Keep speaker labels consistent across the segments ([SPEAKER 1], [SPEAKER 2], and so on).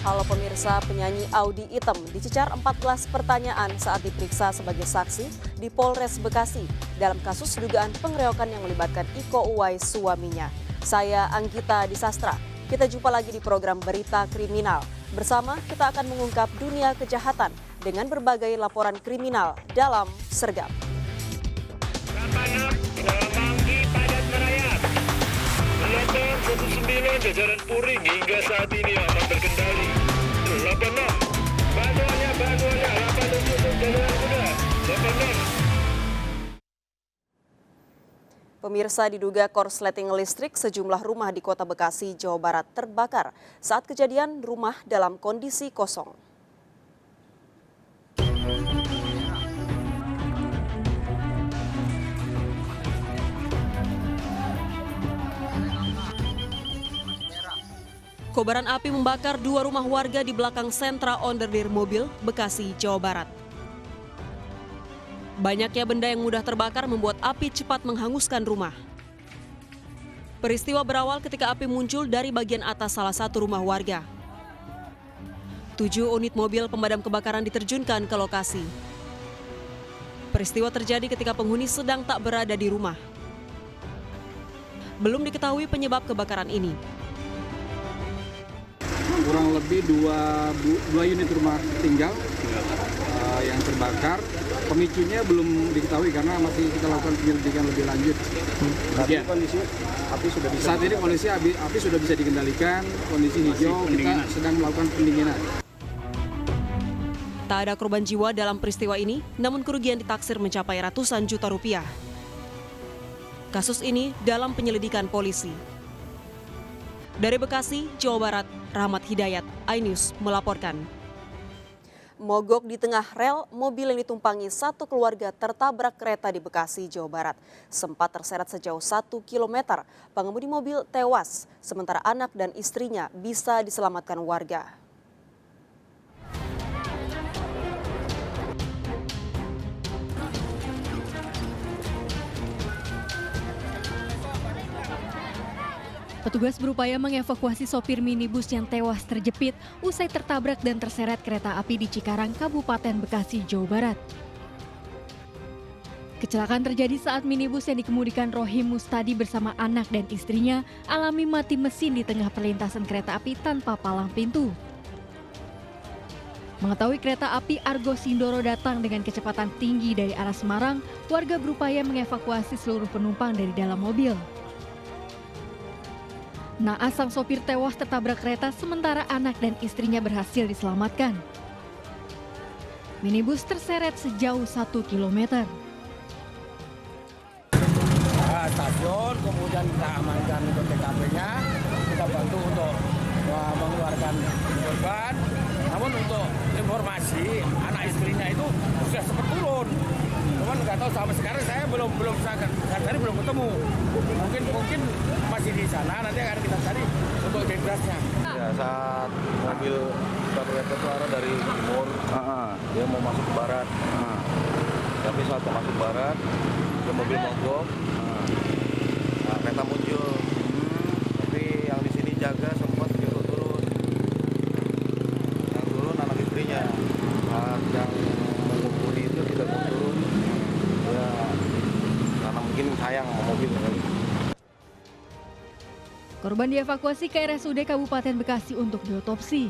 [SPEAKER 1] Halo pemirsa, penyanyi Audy Item dicecar 14 pertanyaan saat diperiksa sebagai saksi di Polres Bekasi dalam kasus dugaan pengeroyokan yang melibatkan Iko Uwais suaminya. Saya Anggita Disastra. Kita jumpa lagi di program Berita Kriminal. Bersama kita akan mengungkap dunia kejahatan dengan berbagai laporan kriminal dalam Sergap.
[SPEAKER 2] Kilometer 19 jajaran Puring hingga saat ini aman terkendali. 86 bantuannya 87 jajaran kuda 86.
[SPEAKER 1] Pemirsa, diduga korsleting listrik sejumlah rumah di Kota Bekasi, Jawa Barat terbakar. Saat kejadian, rumah dalam kondisi kosong. Kobaran api membakar 2 rumah warga di belakang sentra onderdeer mobil, Bekasi, Jawa Barat. Banyaknya benda yang mudah terbakar membuat api cepat menghanguskan rumah. Peristiwa berawal ketika api muncul dari bagian atas salah satu rumah warga. 7 unit mobil pemadam kebakaran diterjunkan ke lokasi. Peristiwa terjadi ketika penghuni sedang tak berada di rumah. Belum diketahui penyebab kebakaran ini.
[SPEAKER 3] Kurang lebih dua unit rumah tinggal yang terbakar. Pemicunya belum diketahui karena masih kita lakukan penyelidikan lebih lanjut. Kondisi api sudah bisa. Saat ini kondisi api sudah bisa dikendalikan, kondisi hijau, kita sedang melakukan pendinginan.
[SPEAKER 1] Tak ada korban jiwa dalam peristiwa ini, namun kerugian ditaksir mencapai ratusan juta rupiah. Kasus ini dalam penyelidikan polisi. Dari Bekasi, Jawa Barat, Rahmat Hidayat, iNews melaporkan. Mogok di tengah rel, mobil yang ditumpangi satu keluarga tertabrak kereta di Bekasi, Jawa Barat. Sempat terseret sejauh 1 km, pengemudi mobil tewas, sementara anak dan istrinya bisa diselamatkan warga.
[SPEAKER 4] Petugas berupaya mengevakuasi sopir minibus yang tewas terjepit usai tertabrak dan terseret kereta api di Cikarang, Kabupaten Bekasi, Jawa Barat. Kecelakaan terjadi saat minibus yang dikemudikan Rohim Mustadi bersama anak dan istrinya alami mati mesin di tengah perlintasan kereta api tanpa palang pintu. Mengetahui kereta api Argo Sindoro datang dengan kecepatan tinggi dari arah Semarang, warga berupaya mengevakuasi seluruh penumpang dari dalam mobil. Naas sang sopir tewas tertabrak kereta sementara anak dan istrinya berhasil diselamatkan. Minibus terseret sejauh 1 km.
[SPEAKER 5] Stasiun, kemudian kita amankan untuk TKP-nya, kita bantu untuk mengeluarkan korban. Namun untuk informasi, anak istrinya itu sudah sempat turun. Cuman nggak tahu sampai sekarang saya belum sadari, belum ketemu. Mungkin masih di sana, nanti akan kita cari untuk identitasnya.
[SPEAKER 6] Ya, saat mobil kereta itu arah dari timur, dia mau masuk ke barat. Tapi saat mau masuk barat, dia mobil mogok, nah, kereta muncul. Tapi yang di sini jaga sempat turun. Yang turun anak istrinya, yang mengemudi itu tidak mau turun. Ya, karena mungkin sayang sama mobil kali.
[SPEAKER 4] Korban dievakuasi ke RSUD Kabupaten Bekasi untuk diotopsi.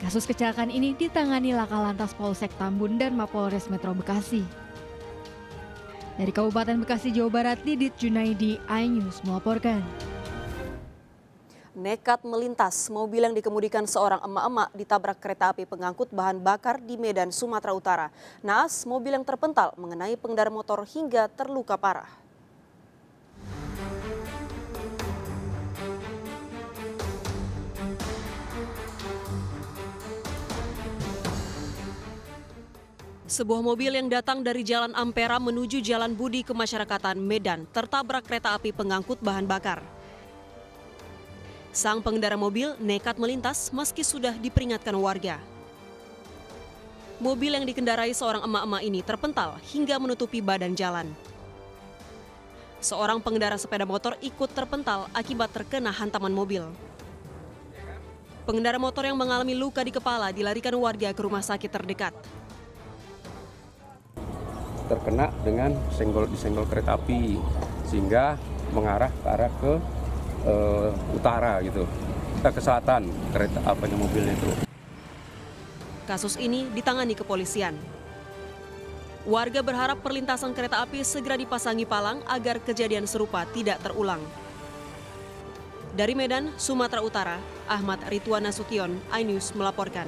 [SPEAKER 4] Kasus kecelakaan ini ditangani Laka Lantas Polsek Tambun dan Mapolres Metro Bekasi. Dari Kabupaten Bekasi, Jawa Barat, Didit Junaidi, iNews melaporkan.
[SPEAKER 1] Nekat melintas, mobil yang dikemudikan seorang emak-emak ditabrak kereta api pengangkut bahan bakar di Medan, Sumatera Utara. Naas, mobil yang terpental mengenai pengendara motor hingga terluka parah. Sebuah mobil yang datang dari Jalan Ampera menuju Jalan Budi Kemasyarakatan Medan tertabrak kereta api pengangkut bahan bakar. Sang pengendara mobil nekat melintas meski sudah diperingatkan warga. Mobil yang dikendarai seorang emak-emak ini terpental hingga menutupi badan jalan. Seorang pengendara sepeda motor ikut terpental akibat terkena hantaman mobil. Pengendara motor yang mengalami luka di kepala dilarikan warga ke rumah sakit terdekat.
[SPEAKER 7] Terkena dengan disenggol kereta api sehingga mengarah ke arah ke utara gitu, ke selatan kereta mobilnya itu.
[SPEAKER 1] Kasus ini ditangani kepolisian. Warga berharap perlintasan kereta api segera dipasangi palang agar kejadian serupa tidak terulang. Dari Medan, Sumatera Utara, Ahmad Ridwan Nasution, iNews melaporkan.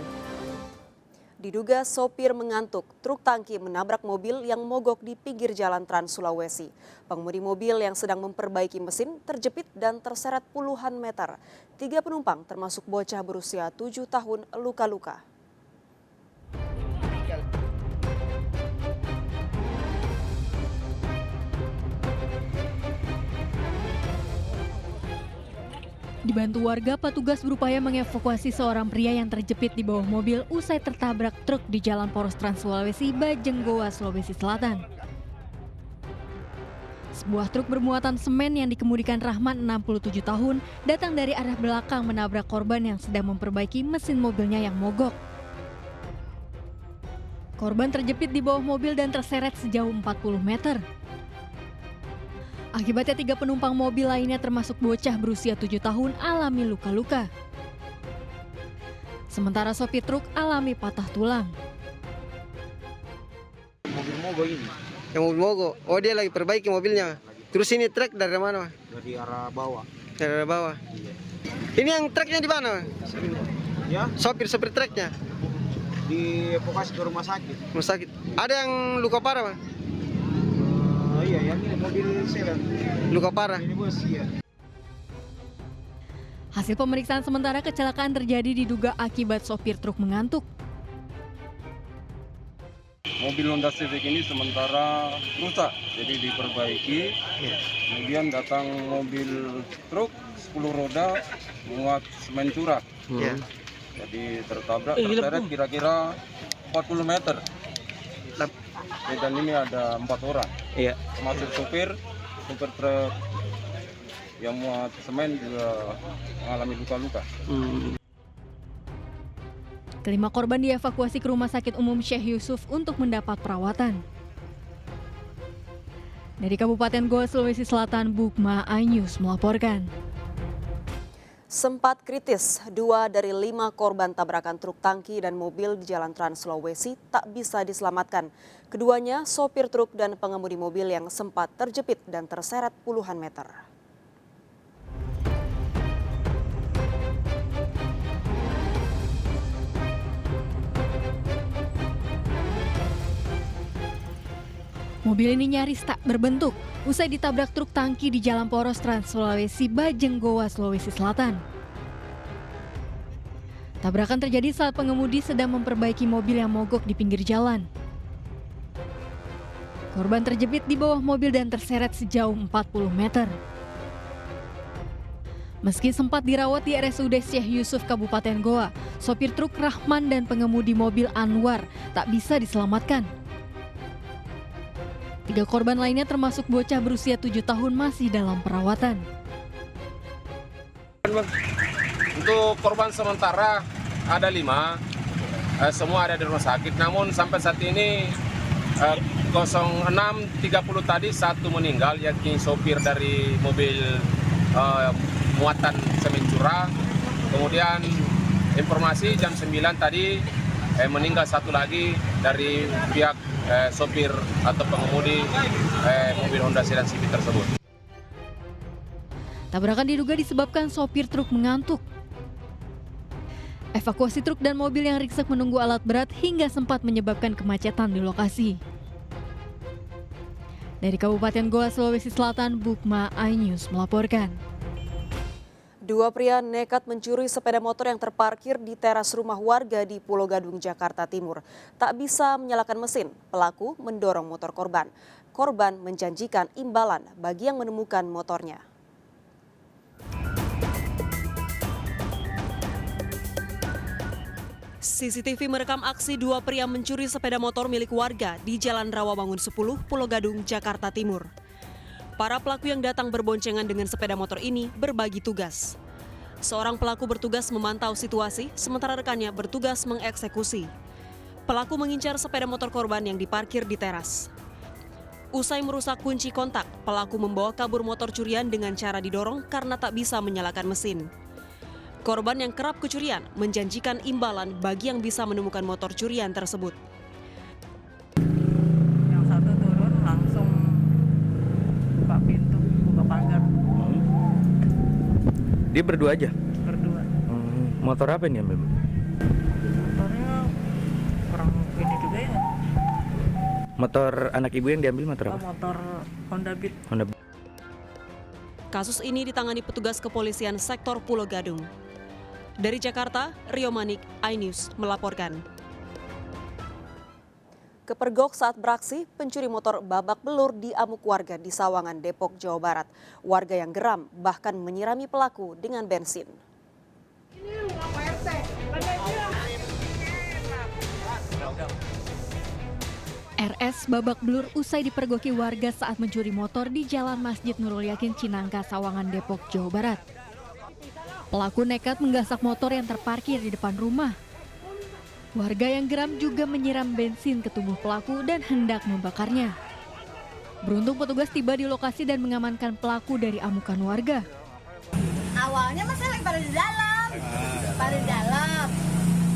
[SPEAKER 1] Diduga sopir mengantuk, truk tangki menabrak mobil yang mogok di pinggir jalan Trans Sulawesi. Pengemudi mobil yang sedang memperbaiki mesin terjepit dan terseret puluhan meter. 3 penumpang termasuk bocah berusia 7 tahun luka-luka.
[SPEAKER 4] Dibantu warga, petugas berupaya mengevakuasi seorang pria yang terjepit di bawah mobil usai tertabrak truk di Jalan Poros Trans Sulawesi, Bajenggoa, Sulawesi Selatan. Sebuah truk bermuatan semen yang dikemudikan Rahman 67 tahun datang dari arah belakang menabrak korban yang sedang memperbaiki mesin mobilnya yang mogok. Korban terjepit di bawah mobil dan terseret sejauh 40 meter. Akibatnya 3 penumpang mobil lainnya termasuk bocah berusia 7 tahun alami luka-luka. Sementara sopir truk alami patah tulang.
[SPEAKER 8] Mobil mogok ini. Yang mobil mogok. Oh, dia lagi perbaiki mobilnya. Terus ini truk dari mana?
[SPEAKER 3] Dari arah bawah.
[SPEAKER 8] Dari arah bawah.
[SPEAKER 3] Iya.
[SPEAKER 8] Ini yang truknya di mana?
[SPEAKER 3] Ya,
[SPEAKER 8] Sopir truknya.
[SPEAKER 3] di evakuasi ke rumah sakit.
[SPEAKER 8] Rumah sakit. Ada yang luka parah, Bang?
[SPEAKER 3] Iya, yang ini mobil sedan.
[SPEAKER 8] Luka parah.
[SPEAKER 3] Ini bos, iya.
[SPEAKER 4] Hasil pemeriksaan sementara, kecelakaan terjadi diduga akibat sopir truk mengantuk.
[SPEAKER 7] Mobil Honda Civic ini sementara rusak, jadi diperbaiki. Kemudian datang mobil truk 10 roda muat semen curah.
[SPEAKER 8] Iya.
[SPEAKER 7] Jadi terseret kira-kira 40 meter. Dan ini ada 4 orang.
[SPEAKER 8] Iya.
[SPEAKER 7] Termasuk supir truk yang muat semen juga mengalami luka-luka.
[SPEAKER 4] Kelima korban dievakuasi ke Rumah Sakit Umum Syekh Yusuf untuk mendapat perawatan. Dari Kabupaten Goa, Sulawesi Selatan, Bukma, iNews melaporkan.
[SPEAKER 1] Sempat kritis, 2 dari 5 korban tabrakan truk tangki dan mobil di Jalan Trans Sulawesi tak bisa diselamatkan. Keduanya sopir truk dan pengemudi mobil yang sempat terjepit dan terseret puluhan meter.
[SPEAKER 4] Mobil ini nyaris tak berbentuk usai ditabrak truk tangki di Jalan Poros Trans Sulawesi, Bajenggoa, Sulawesi Selatan. Tabrakan terjadi saat pengemudi sedang memperbaiki mobil yang mogok di pinggir jalan. Korban terjepit di bawah mobil dan terseret sejauh 40 meter. Meski sempat dirawat di RSUD Syekh Yusuf Kabupaten Goa, sopir truk Rahman dan pengemudi mobil Anwar tak bisa diselamatkan. 3 korban lainnya termasuk bocah berusia 7 tahun masih dalam perawatan.
[SPEAKER 9] Untuk korban sementara ada 5, semua ada di rumah sakit. Namun sampai saat ini 06.30 tadi 1 meninggal, yakni sopir dari mobil muatan semen curah. Kemudian informasi jam 9 tadi meninggal 1 lagi dari pihak sopir atau pengemudi mobil Honda Sedan Civic tersebut.
[SPEAKER 4] Tabrakan diduga disebabkan sopir truk mengantuk. Evakuasi truk dan mobil yang ringsek menunggu alat berat hingga sempat menyebabkan kemacetan di lokasi. Dari Kabupaten Goa, Sulawesi Selatan, Bukma, iNews melaporkan.
[SPEAKER 1] 2 pria nekat mencuri sepeda motor yang terparkir di teras rumah warga di Pulau Gadung, Jakarta Timur. Tak bisa menyalakan mesin, pelaku mendorong motor korban. Korban menjanjikan imbalan bagi yang menemukan motornya. CCTV merekam aksi 2 pria mencuri sepeda motor milik warga di Jalan Rawamangun 10, Pulau Gadung, Jakarta Timur. Para pelaku yang datang berboncengan dengan sepeda motor ini berbagi tugas. Seorang pelaku bertugas memantau situasi, sementara rekannya bertugas mengeksekusi. Pelaku mengincar sepeda motor korban yang diparkir di teras. Usai merusak kunci kontak, pelaku membawa kabur motor curian dengan cara didorong karena tak bisa menyalakan mesin. Korban yang kerap kecurian menjanjikan imbalan bagi yang bisa menemukan motor curian tersebut.
[SPEAKER 10] Yang satu turun langsung buka pintu, buka pagar.
[SPEAKER 11] Dia berdua aja?
[SPEAKER 10] Berdua.
[SPEAKER 11] Motor apa ini, Mbak?
[SPEAKER 10] Motornya kurang ini juga ya.
[SPEAKER 11] Motor anak ibu yang diambil motor apa?
[SPEAKER 10] Motor Honda Beat.
[SPEAKER 1] Kasus ini ditangani petugas kepolisian sektor Pulau Gadung. Dari Jakarta, Rio Manik, iNews melaporkan. Kepergok saat beraksi, pencuri motor babak belur diamuk warga di Sawangan, Depok, Jawa Barat. Warga yang geram bahkan menyirami pelaku dengan bensin.
[SPEAKER 4] RS babak belur usai dipergoki warga saat mencuri motor di Jalan Masjid Nurul Yakin, Cinangka, Sawangan, Depok, Jawa Barat. Pelaku nekat menggasak motor yang terparkir di depan rumah. Warga yang geram juga menyiram bensin ke tubuh pelaku dan hendak membakarnya. Beruntung petugas tiba di lokasi dan mengamankan pelaku dari amukan warga.
[SPEAKER 12] Awalnya masalah pada di dalam, pada di dalam.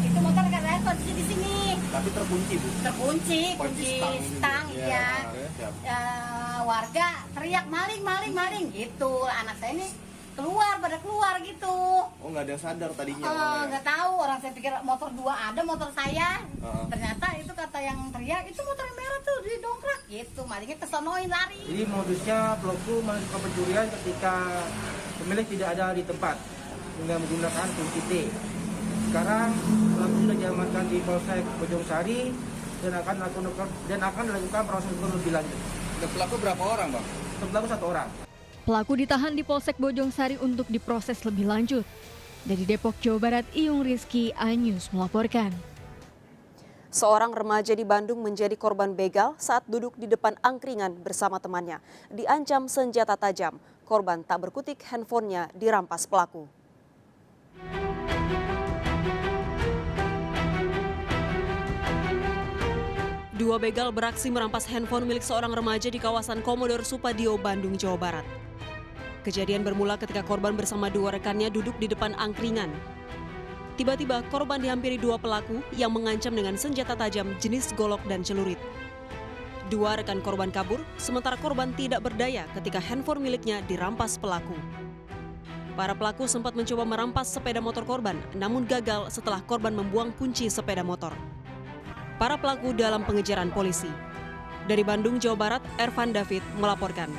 [SPEAKER 12] Itu motor karena posisi di sini.
[SPEAKER 6] Tapi terkunci, Bu?
[SPEAKER 12] Terkunci, kunci stang, ya. Warga teriak maling gitu. Anak saya ini pada keluar gitu.
[SPEAKER 6] Oh, nggak ada yang sadar tadinya?
[SPEAKER 12] Nggak tahu, orang saya pikir motor dua ada, motor saya. Ternyata itu kata yang teriak, itu motor yang merah tuh didongkrak gitu. Malingnya kesonoin lari.
[SPEAKER 13] Jadi modusnya pelaku melakukan pencurian ketika pemilik tidak ada di tempat dengan menggunakan kunci T. Sekarang pelaku sudah diamankan di Polsek Bojong Sari dan akan dilakukan proses hukum lebih lanjut.
[SPEAKER 6] Dan pelaku berapa orang, Bang?
[SPEAKER 13] Pelaku 1 orang.
[SPEAKER 4] Pelaku ditahan di Polsek Bojong Sari untuk diproses lebih lanjut. Dari Depok, Jawa Barat, Iyung Rizky, iNews melaporkan.
[SPEAKER 1] Seorang remaja di Bandung menjadi korban begal saat duduk di depan angkringan bersama temannya. Diancam senjata tajam, korban tak berkutik, handphonenya dirampas pelaku. Dua begal beraksi merampas handphone milik seorang remaja di kawasan Komodor Supadio, Bandung, Jawa Barat. Kejadian bermula ketika korban bersama dua rekannya duduk di depan angkringan. Tiba-tiba korban dihampiri dua pelaku yang mengancam dengan senjata tajam jenis golok dan celurit. Dua rekan korban kabur, sementara korban tidak berdaya ketika handphone miliknya dirampas pelaku. Para pelaku sempat mencoba merampas sepeda motor korban, namun gagal setelah korban membuang kunci sepeda motor. Para pelaku dalam pengejaran polisi. Dari Bandung, Jawa Barat, Ervan David melaporkan.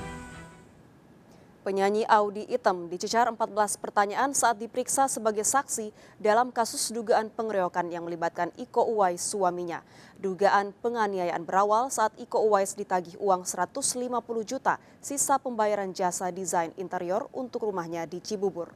[SPEAKER 1] Penyanyi Audy Item dicecar 14 pertanyaan saat diperiksa sebagai saksi dalam kasus dugaan pengeroyokan yang melibatkan Iko Uwais suaminya. Dugaan penganiayaan berawal saat Iko Uwais ditagih uang 150 juta sisa pembayaran jasa desain interior untuk rumahnya di Cibubur.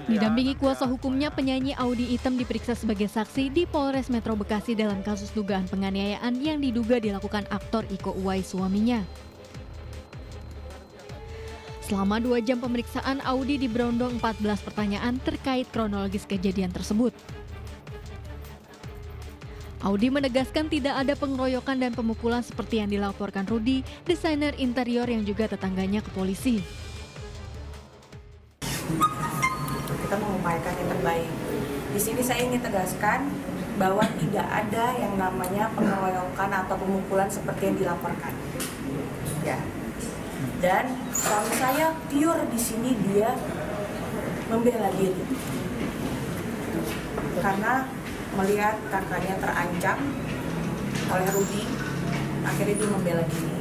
[SPEAKER 4] Didampingi kuasa hukumnya, penyanyi Audy Item diperiksa sebagai saksi di Polres Metro Bekasi dalam kasus dugaan penganiayaan yang diduga dilakukan aktor Iko Uwais suaminya. Selama 2 jam pemeriksaan, Audy diberondong 14 pertanyaan terkait kronologis kejadian tersebut. Audy menegaskan tidak ada pengeroyokan dan pemukulan seperti yang dilaporkan Rudy, desainer interior yang juga tetangganya ke polisi.
[SPEAKER 14] Kita mengupayakan yang terbaik. Di sini saya ingin tegaskan bahwa tidak ada yang namanya pengeroyokan atau pemukulan seperti yang dilaporkan. Ya. Dan suami saya pure di sini dia membela diri. Karena melihat kakaknya terancam oleh Rudy, akhirnya dia membela diri.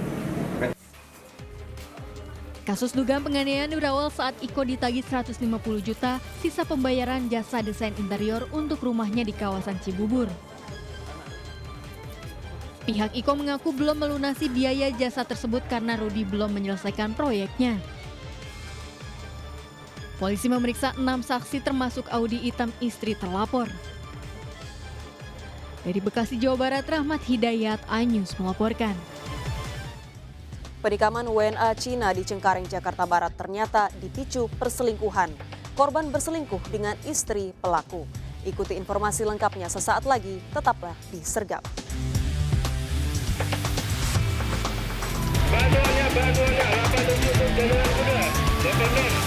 [SPEAKER 4] Kasus dugaan penganiayaan berawal saat Iko ditagih 150 juta sisa pembayaran jasa desain interior untuk rumahnya di kawasan Cibubur. Pihak Iko mengaku belum melunasi biaya jasa tersebut karena Rudy belum menyelesaikan proyeknya. Polisi memeriksa 6 saksi termasuk Audy Item, istri terlapor. Dari Bekasi, Jawa Barat, Rahmat Hidayat, iNews melaporkan.
[SPEAKER 1] Penikaman WNA Cina di Cengkareng, Jakarta Barat ternyata dipicu perselingkuhan. Korban berselingkuh dengan istri pelaku. Ikuti informasi lengkapnya sesaat lagi, tetaplah di Sergap.
[SPEAKER 2] Bantuannya, 87 jalan kuda. 86.